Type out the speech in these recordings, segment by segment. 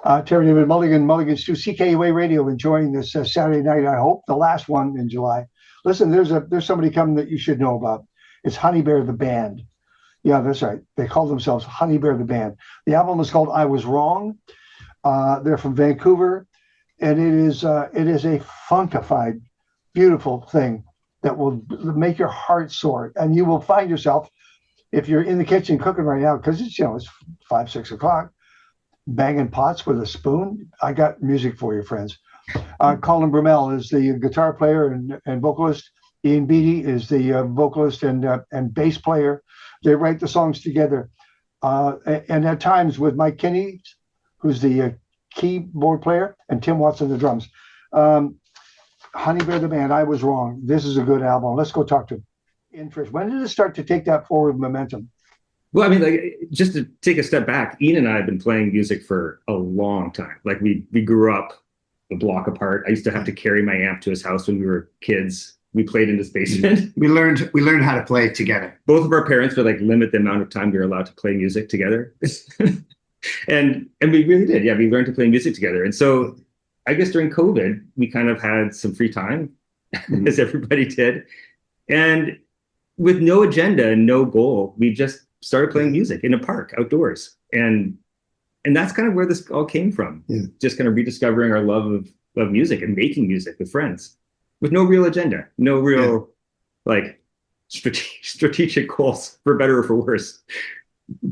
Terrydavidmulligan, Mulligan Stew, CKUA Radio, enjoying this Saturday night. I hope the last one in July. Listen, there's somebody coming that you should know about. It's Honeybear the band. Yeah, that's right. They call themselves Honeybear the band. The album is called "I Was Wrong." They're from Vancouver, and it is a funkified, beautiful thing that will make your heart soar, and you will find yourself, if you're in the kitchen cooking right now, because it's 5-6 o'clock, banging pots with a spoon. I got music for you, friends. Colin Brumelle is the guitar player and vocalist. Ian Beaty is the vocalist and bass player. They write the songs together, and at times with Mike Kinney, who's the keyboard player, and Tim Watson the drums. Honeybear the band. I Was Wrong. This is a good album. Let's go talk to Ian first. When did it start to take that forward momentum? Well, I mean, like, just to take a step back, Ian and I have been playing music for a long time. Like, we grew up a block apart. I used to have to carry my amp to his house when we were kids. We played in his basement. We learned how to play together. Both of our parents would limit the amount of time we were allowed to play music together. and we really did. Yeah, we learned to play music together. And so I guess during COVID, we kind of had some free time, as everybody did. And with no agenda and no goal, we just started playing music in a park outdoors. And that's kind of where this all came from. Yeah. Just kind of rediscovering our love of music and making music with friends with no real agenda, no real strategic goals, for better or for worse.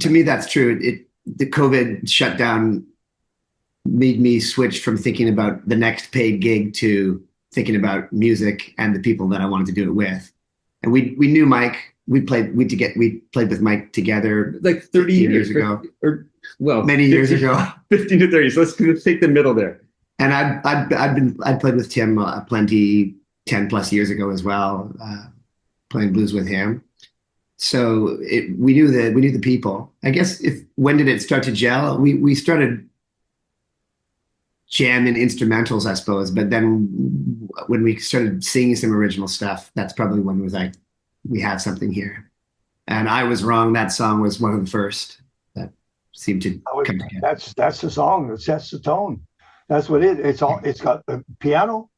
To me, that's true. The COVID shutdown made me switch from thinking about the next paid gig to thinking about music and the people that I wanted to do it with. And we knew Mike. We played with Mike together like 30 years ago, or many 50, years ago, 15 to 30. So let's take the middle there. And I'd played with Tim plenty 10 plus years ago as well, playing blues with him. So we knew the people. I guess when did it start to gel? We started jamming instrumentals, I suppose. But then when we started singing some original stuff, that's probably when it was like, we have something here. And I Was Wrong. That song was one of the first that seemed to come together. That's the song that sets the tone. That's what it's got the piano,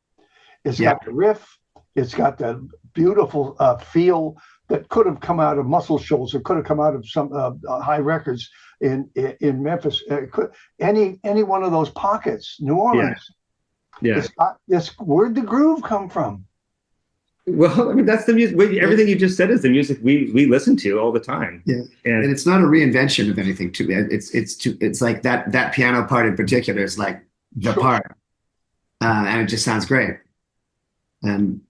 it's got the riff, it's got the beautiful feel that could have come out of Muscle Shoals, or could have come out of some high records in Memphis. Any one of those pockets, New Orleans. Yeah. It's got this. Where'd the groove come from? Well, I mean, that's the music. Everything you just said is the music we listen to all the time. Yeah, and it's not a reinvention of anything. To me, it's like that piano part in particular is like the part, and it just sounds great. And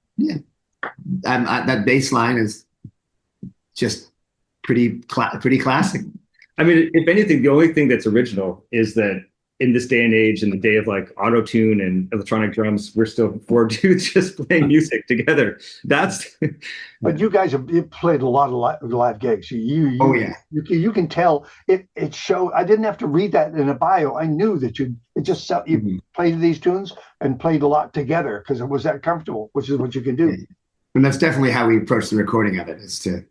that bass line is just pretty classic. I mean, if anything, the only thing that's original is that in this day and age, in the day of auto-tune and electronic drums, we're still four dudes just playing music together. But you guys have played a lot of live gigs. You can tell it showed. I didn't have to read that in a bio. I knew that you played these tunes and played a lot together because it was that comfortable, which is what you can do. And that's definitely how we approach the recording of it, is to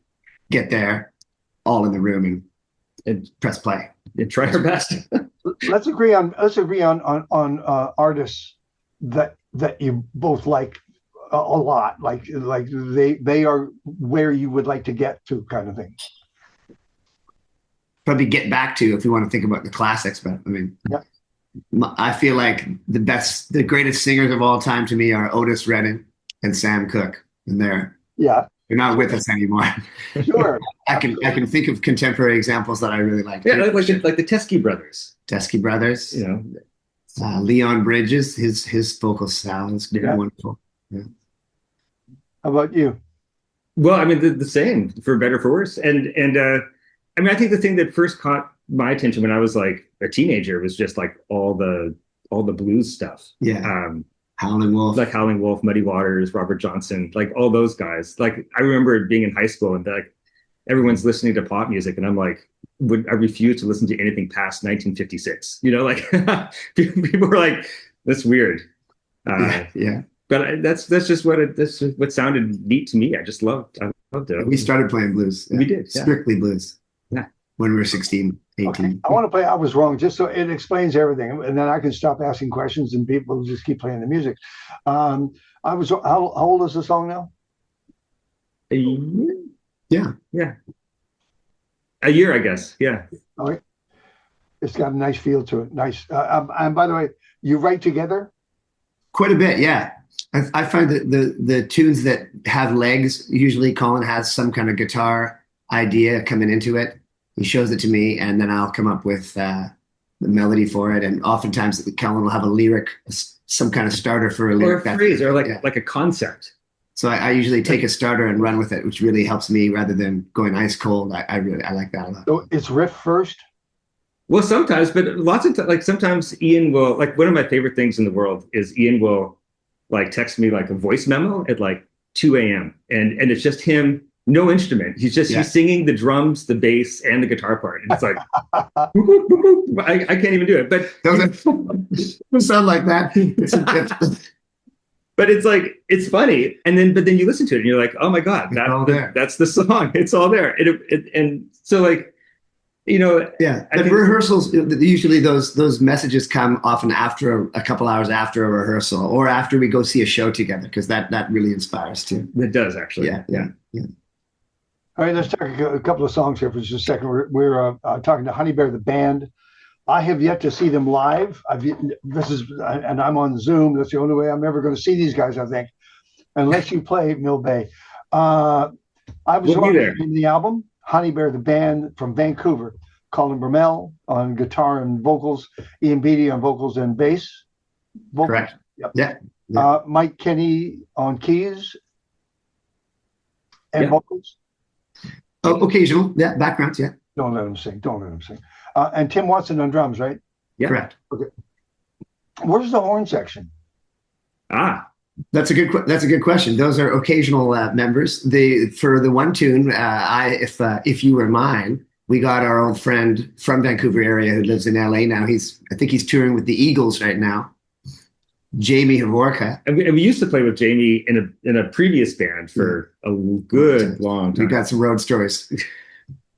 get there all in the room and press play and try our best. Let's agree on artists that you both like a lot, like they are where you would like to get to, kind of thing. Probably get back to, if we want to think about the classics, but I mean, I feel like the greatest singers of all time to me are Otis Redding and Sam Cooke, and they're not with us anymore. Sure. I can think of contemporary examples that I really like. Yeah, like the Teskey brothers. Teskey brothers. Leon Bridges, his vocal style is wonderful. Yeah. How about you? Well, I mean, the same, for better or for worse. And I mean, I think the thing that first caught my attention when I was like a teenager was just like all the blues stuff. Yeah. Howling Wolf. Like Howling Wolf, Muddy Waters, Robert Johnson, like all those guys. Like, I remember being in high school and like everyone's listening to pop music, and I'm like, I refuse to listen to anything past 1956. People were like, that's weird. Yeah. But that's just what sounded neat to me. I loved it. We started playing blues. Yeah. We did. Strictly blues. Yeah. when we were 16, 18. Okay. I want to play I Was Wrong just so it explains everything. And then I can stop asking questions and people just keep playing the music. How old is the song now? A year? Yeah. Yeah. A year, I guess. Yeah. All right. It's got a nice feel to it. Nice. And by the way, you write together? Quite a bit, yeah. I find that the tunes that have legs, usually Colin has some kind of guitar idea coming into it. He shows it to me, and then I'll come up with the melody for it. And oftentimes Colin will have a lyric, some kind of starter for a lyric. Or a phrase, or like a concept. So I usually take a starter and run with it, which really helps me rather than going ice cold. I like that a lot. So it's riff first? Well, sometimes, but lots of like sometimes Ian will, like, one of my favorite things in the world is Ian will like text me like a voice memo at like 2 a.m. and it's just him, no instrument. He's singing the drums, the bass, and the guitar part. And it's like boop, boop, boop, boop. I can't even do it. But Doesn't sound like that. but it's like it's funny. And then you listen to it and you're like, oh my God, that's the song. It's all there. And so like, you know, yeah. But rehearsals, usually those messages come often after a couple hours after a rehearsal, or after we go see a show together, because that really inspires too. It does actually. Yeah. All right, let's talk a couple of songs here for just a second. We're talking to Honeybear the band. I have yet to see them live. And I'm on Zoom. That's the only way I'm ever going to see these guys, I think, unless you play Mill Bay. I was wondering in the album. Honeybear the band from Vancouver, Colin Brumelle on guitar and vocals, Ian Beaty on vocals and bass. Correct. Yep. Yeah. Mike Kenny on keys and vocals. Oh, occasional, backgrounds, Don't let him sing. And Tim Watson on drums, right? Yeah. Correct. Okay. Where's the horn section? That's a good question. Those are occasional members. For the one tune, if you were mine, we got our old friend from Vancouver area who lives in LA now. I think he's touring with the Eagles right now. Jamie Havorka. And we used to play with Jamie in a previous band for a good long time. We got some road stories.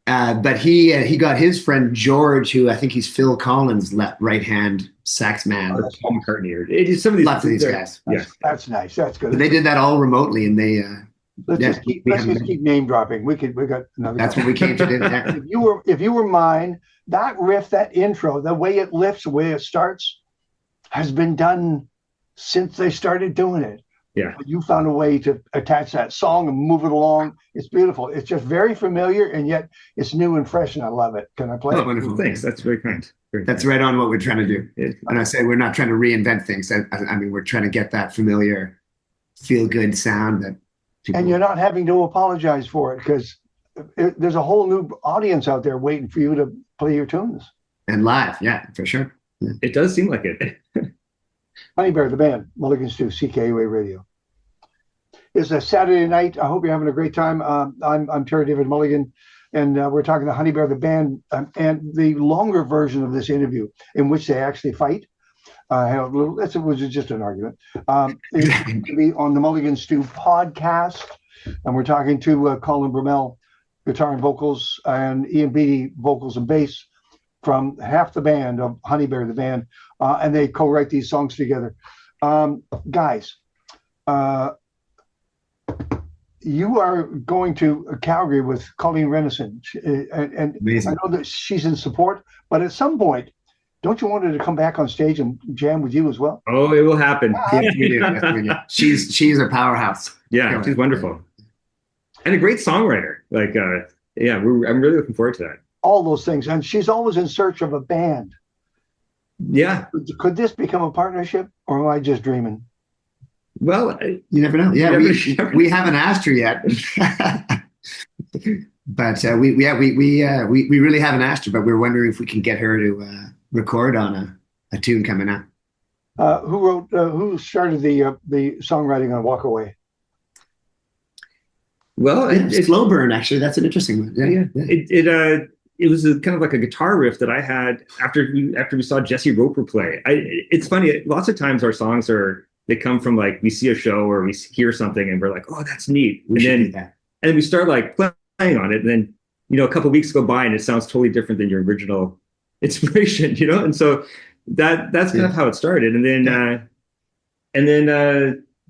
But he got his friend George, who I think he's Phil Collins' right hand sax man. Paul McCartney. Some of these, lots of these guys. That's nice. That's good. But they did that all remotely, and they. Let's just keep name dropping. We got another. That's what we came to do. If you were mine, that riff, that intro, the way it lifts, the way it starts, has been done since they started doing it. Yeah. You found a way to attach that song and move it along. It's beautiful. It's just very familiar, and yet it's new and fresh, and I love it. Can I play it? Wonderful. Thanks. That's very kind. That's right on what we're trying to do. And I say we're not trying to reinvent things. I mean, we're trying to get that familiar, feel-good sound that people... And you're not having to apologize for it, because there's a whole new audience out there waiting for you to play your tunes. And live, yeah, for sure. Yeah. It does seem like it. Honeybear, the band, Mulligan Stew, CKUA Radio. It's a Saturday night. I hope you're having a great time. I'm Terrydavidmulligan, and we're talking to Honeybear, the band, and the longer version of this interview in which they actually fight. It was just an argument. It's going to be on the Mulligan Stew podcast, and we're talking to Colin Brumelle, guitar and vocals, and Ian Beaty, vocals and bass, from half the band of Honeybear, the band, and they co-write these songs together. Guys, you are going to Calgary with Colleen Renison, and I know that she's in support, but at some point, don't you want her to come back on stage and jam with you as well? Oh, it will happen. Yes, we do. Yes, we do. She's a powerhouse. Yeah, she's wonderful. And a great songwriter. Like, I'm really looking forward to that. All those things. And she's always in search of a band. Yeah. Could this become a partnership, or am I just dreaming? Well, you never know. Yeah, we haven't asked her yet. But we really haven't asked her, but we're wondering if we can get her to record on a tune coming up. Who started the songwriting on Walk Away? Well, it's Slow Burn, actually. That's an interesting one. Yeah. It was kind of like a guitar riff that I had after we saw Jesse Roper play. It's funny. Lots of times our songs they come from like we see a show or we hear something and we're like, oh, that's neat. And then we start like playing on it, and then a couple of weeks go by and it sounds totally different than your original inspiration, and so that's kind of how it started. And then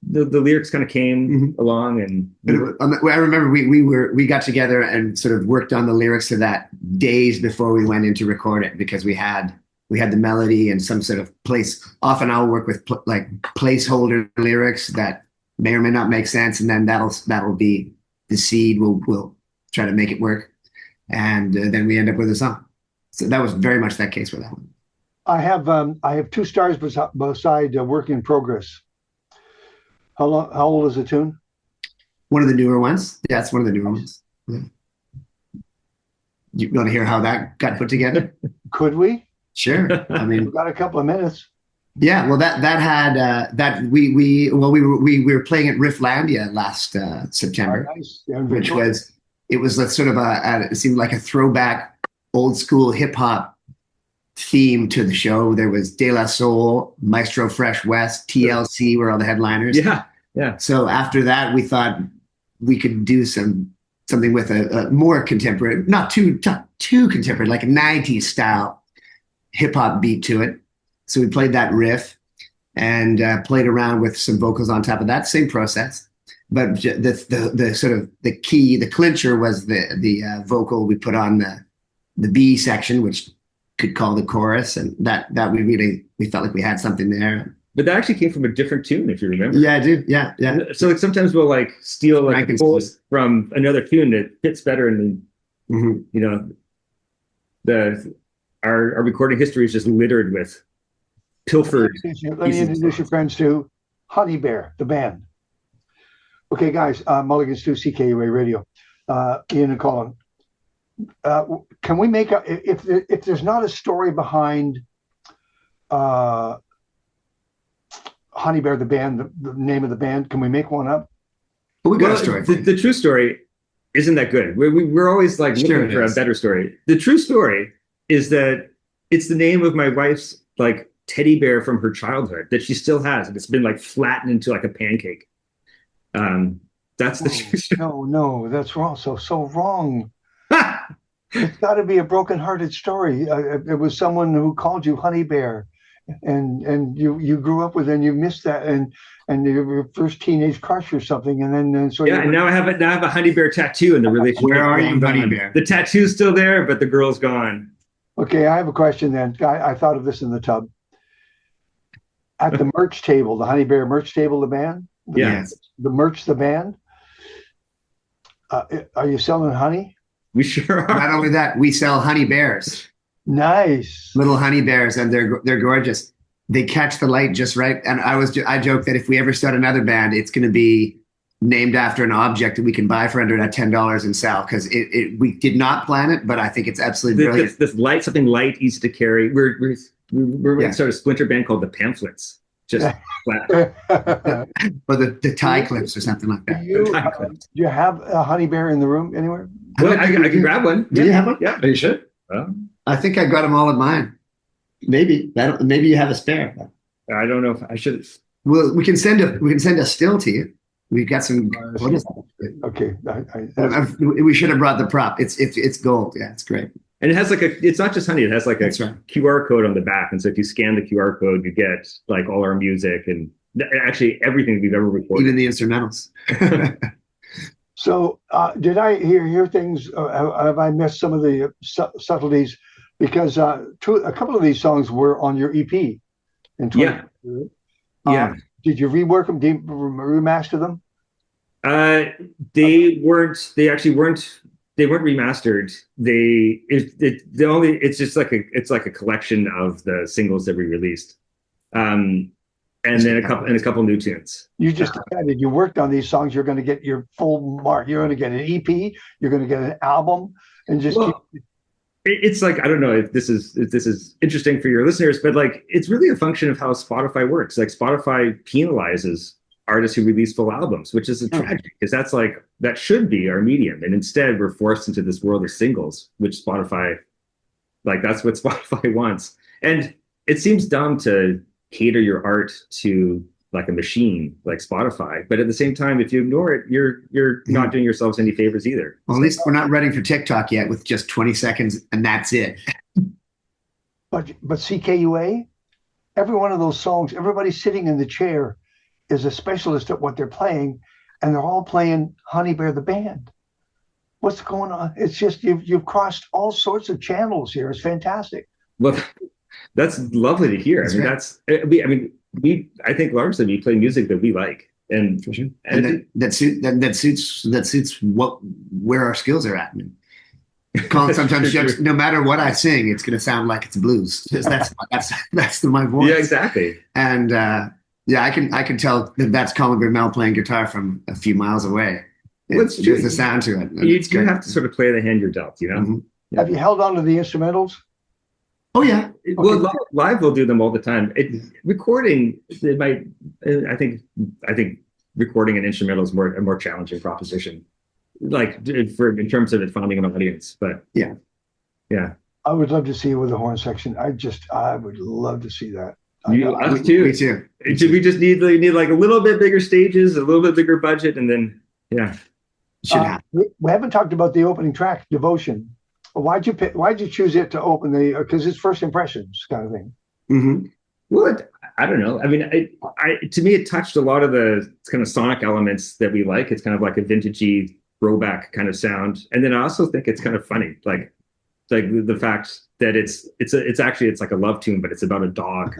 the lyrics kind of came along, and I remember we got together and sort of worked on the lyrics to that days before we went in to record it, because we had the melody and some sort of place. Often I'll work with like placeholder lyrics that may or may not make sense, and then that'll be the seed. We'll try to make it work, and then we end up with a song. So that was very much that case with that one. I have 2 stars beside work in progress. How old is the tune? One of the newer ones. Yeah, it's one of the newer ones. Yeah. You want to hear how that got put together? Could we? Sure. I mean, we've got a couple of minutes. Yeah. Well, that had that we were playing at Rifflandia last September, Nice. which was sort of it seemed like a throwback old school hip hop theme to the show. There was De La Soul, Maestro Fresh West, TLC were all the headliners. Yeah. So after that, we thought we could do something with a more contemporary, not too contemporary, like a 90s style hip hop beat to it. So we played that riff and played around with some vocals on top of that. Same process, but the sort of the key, the clincher was the vocal we put on the B section, which could call the chorus, and that we felt like we had something there. But that actually came from a different tune, if you remember. Yeah, I do. Yeah. So like sometimes we'll like steal like a chorus from another tune that fits better, and our recording history is just littered with pilfered. Let me introduce your friends to Honeybear, the band. Okay, guys, Mulligan Stew, CKUA Radio, Ian and Colin. Can we make if there's not a story behind Honeybear the band, the name of the band, can we make one up? We got a story. The true story isn't that good. We're always like looking for a better story. The true story is that it's the name of my wife's like teddy bear from her childhood that she still has, and it's been like flattened into like a pancake. That's the true story. No, that's wrong. So wrong. It's got to be a broken-hearted story. It was someone who called you Honeybear, and you grew up with it, and you missed that, and your first teenage crush or something, and then so and now I have a Honeybear tattoo in the relationship. Where are you, Honeybear? The tattoo's still there, but the girl's gone. Okay, I have a question then. I thought of this in the tub. At the merch table, the Honeybear merch table, the band. Yeah. The merch, the band. Are you selling honey? We sure are. Not only that, we sell honey bears. Nice. Little honey bears, and they're gorgeous. They catch the light just right. And I joke that if we ever start another band, it's going to be named after an object that we can buy for under that $10 and sell, because we did not plan it, but I think it's absolutely brilliant. This light, something light, easy to carry. We're going to start a splinter band called the Pamphlets. Just flat. Or the tie clips or something like that. Do you have a honey bear in the room anywhere? Well, I can grab one. Do you have one? Yeah, you should. I think I got them all at mine. Maybe you have a spare. I don't know if I should. Well, we can send a still to you. We've got some. Okay. We should have brought the prop. It's gold. Yeah, it's great. And it has it's not just honey. It has like a QR code on the back. And so if you scan the QR code, you get like all our music and actually everything we've ever recorded. Even the instrumentals. So did I hear things? Have I missed some of the subtleties? Because a couple of these songs were on your EP. Yeah. Did you rework them? Did you remaster them? They weren't. They actually weren't. They weren't remastered. It's just like a collection of the singles that we released, and then a couple new tunes. You just decided you worked on these songs. You're going to get your full mark. You're going to get an EP. You're going to get an album, and just. It's like, I don't know if this is interesting for your listeners, but like it's really a function of how Spotify works. Like Spotify penalizes artists who release full albums, which is a tragedy, because that should be our medium, and instead we're forced into this world of singles, which Spotify, that's what Spotify wants. And it seems dumb to cater your art to like a machine like Spotify. But at the same time, if you ignore it, you're not doing yourselves any favors either. Well, at least we're not ready for TikTok yet with just 20 seconds and that's it. But CKUA, every one of those songs, everybody sitting in the chair is a specialist at what they're playing, and they're all playing Honeybear the band. What's going on? It's just you've crossed all sorts of channels here. It's fantastic. Well, that's lovely to hear. I think largely we play music that we like, and For sure. And that suits where our skills are at. Colin sometimes jokes, no matter what I sing, it's going to sound like it's blues. That's my voice. Yeah, exactly. And I can tell that that's Colin Brumelle playing guitar from a few miles away. There's a sound to it. You have to sort of play the hand you're dealt, you know? Mm-hmm. Yeah. Have you held on to the instrumentals? Oh yeah. Well, live we'll do them all the time. Recording, I think recording an instrumental is a more challenging proposition, like in terms of it finding an audience. But yeah. I would love to see you with a horn section. I would love to see that. Us too. Me too. We just need like a little bit bigger stages, a little bit bigger budget, and then we haven't talked about the opening track, Devotion. Why'd you choose it to open because it's first impressions kind of thing? Mm-hmm. Well, I don't know. I mean, to me, it touched a lot of the kind of sonic elements that we like. It's kind of like a vintagey throwback kind of sound. And then I also think it's kind of funny, like the fact that it's like a love tune, but it's about a dog.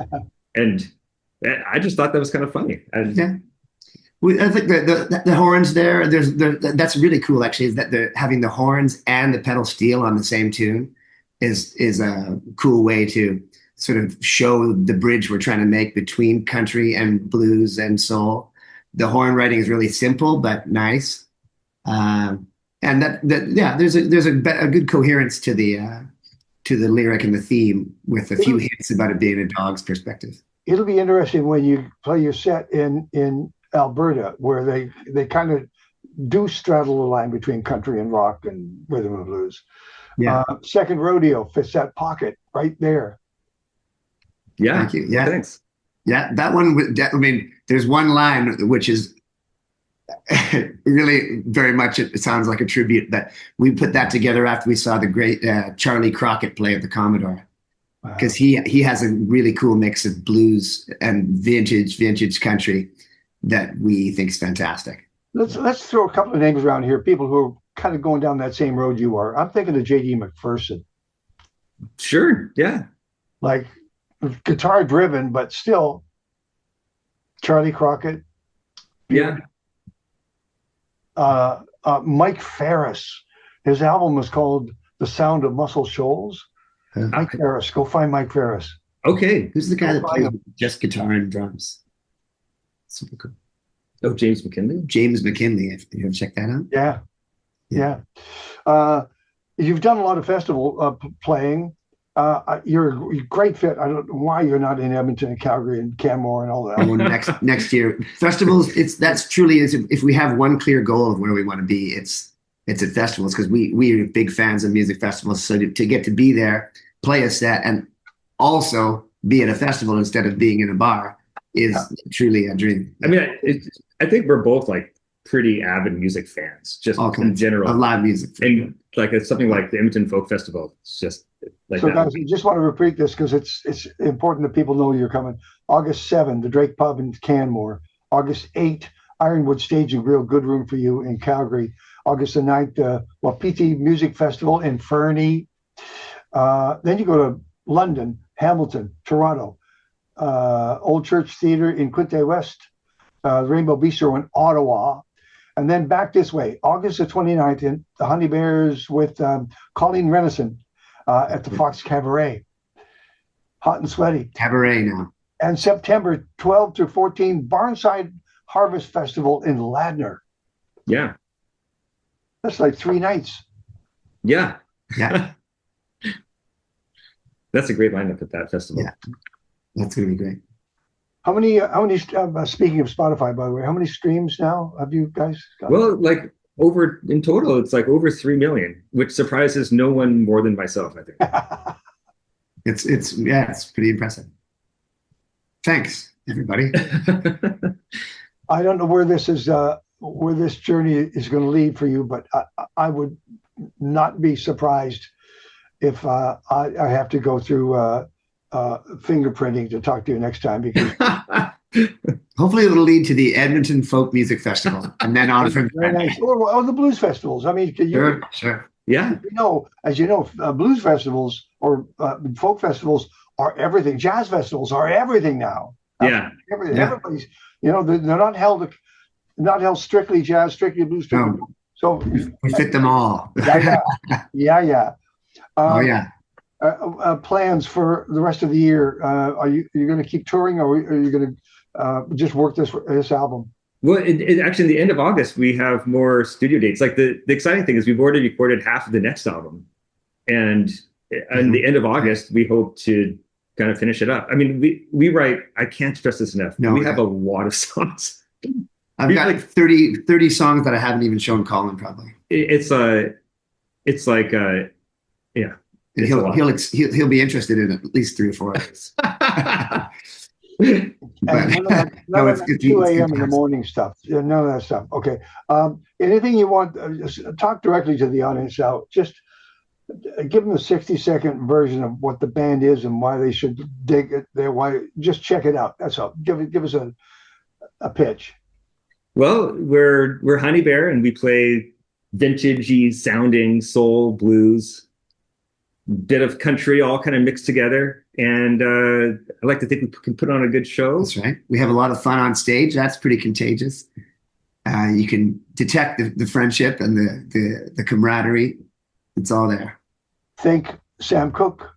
And I just thought that was kind of funny. Yeah. I think the horns there, that's really cool actually, is that they're having the horns and the pedal steel on the same tune is a cool way to sort of show the bridge we're trying to make between country and blues and soul. The horn writing is really simple but nice. And there's a good coherence to the lyric and the theme with a few hints about it being a dog's perspective. It'll be interesting when you play your set in Alberta, where they kind of do straddle the line between country and rock and rhythm and blues. Yeah. Second Rodeo fits that pocket right there. Yeah. Thank you. Yeah. Thanks. Yeah. That one, I mean, there's one line which is really very much, it sounds like a tribute, but we put that together after we saw the great Charlie Crockett play at the Commodore. Because he has a really cool mix of blues and vintage country that we think is fantastic. Let's throw a couple of names around here, people who are kind of going down that same road you are. I'm thinking of J.D. McPherson. Sure, yeah. Like guitar driven, but still Charlie Crockett. Yeah. Mike Ferris. His album was called The Sound of Muscle Shoals. Mike Ferris. Go find Mike Ferris. Okay. Who's the guy that plays just guitar and drums? Super cool. Oh, James McKinley? James McKinley. Have you ever checked that out? Yeah. You've done a lot of festival playing. You're a great fit. I don't know why you're not in Edmonton and Calgary and Canmore and all that. Oh, next year. Festivals, that's truly, if we have one clear goal of where we want to be, it's at festivals, because we are big fans of music festivals. So to get to be there, play a set, and also be at a festival instead of being in a bar is truly a dream. I mean, I think we're both like pretty avid music fans, just in general. Of live music. And like it's something like the Edmonton Folk Festival. It's just like so that. Guys, I just want to repeat this because it's important that people know you're coming. August 7, the Drake Pub in Canmore. August 8, Ironwood Stage and Grill, good room for you in Calgary. August the 9th, Wapiti Music Festival in Fernie. Then you go to London, Hamilton, Toronto, Old Church Theatre in Quinte West, Rainbow Bistro in Ottawa, and then back this way, August the 29th in the Honeybears with Colin Renison at the Fox Cabaret. Hot and sweaty. Cabaret now. And September 12 to 14, Barnside Harvest Festival in Ladner. Yeah. That's like 3 nights. Yeah. Yeah. That's a great lineup at that festival. Yeah. That's going to be great. How many, speaking of Spotify, by the way, how many streams now have you guys got? Well, like in total, it's like over 3 million, which surprises no one more than myself, I think. It's pretty impressive. Thanks. everybody. I don't know where this is, where this journey is going to lead for you, but I would not be surprised if I have to go through fingerprinting to talk to you next time, because Hopefully it'll lead to the Edmonton Folk Music Festival and then on from very there. nice. Or the blues festivals. I mean, Sure. Yeah. as you know, blues festivals or folk festivals are everything. Jazz festivals are everything now. Yeah. Everybody's, they're not held strictly jazz, strictly blues. No. So We fit them all. yeah. Oh yeah. Plans for the rest of the year? Are you going to keep touring, or are you going to just work this album? Well, actually, in the end of August, we have more studio dates. Like the exciting thing is we've already recorded half of the next album, and in the end of August, we hope to kind of finish it up. I mean, we write. I can't stress this enough. No, we have a lot of songs. I've got like 30 songs that I haven't even shown Colin probably. It's like yeah. And he'll be interested in at least 3 or 4 others. And none of that 2 a.m. in the have morning stuff. None of that stuff. Okay. Anything you want? Talk directly to the audience now. Just give them a 60-second version of what the band is and why they should dig it. Just check it out. That's all. Give us a pitch. Well, we're Honeybear, and we play vintagey sounding soul, blues, bit of country, all kind of mixed together. And I like to think we can put on a good show. That's right. We have a lot of fun on stage. That's pretty contagious. You can detect the friendship and the camaraderie. It's all there. Think Sam Cooke,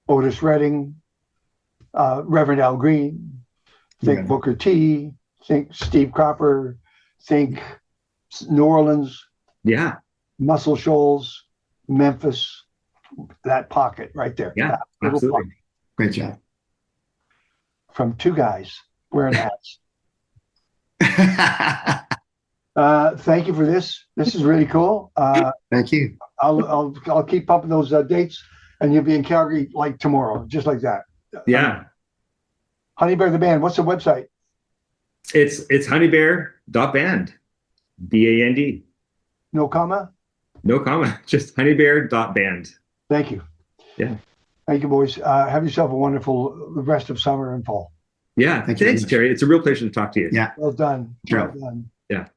Otis Redding, Reverend Al Green. Think Booker T. Think Steve Cropper. Think New Orleans. Yeah. Muscle Shoals, Memphis. That pocket right there. Yeah, absolutely. Pocket. Great job. From 2 guys wearing hats. Thank you for this. This is really cool. Thank you. I'll keep up those dates, and you'll be in Calgary like tomorrow, just like that. Yeah. Honeybear the band. What's the website? It's honeybear.band. BAND. No comma. No comma. Just honeybear.band. Thank you. Yeah. Thank you, boys. Have yourself a wonderful rest of summer and fall. Yeah. Thank you Thanks, very much. Terry. It's a real pleasure to talk to you. Yeah. Well done. Sure. Well done. Yeah.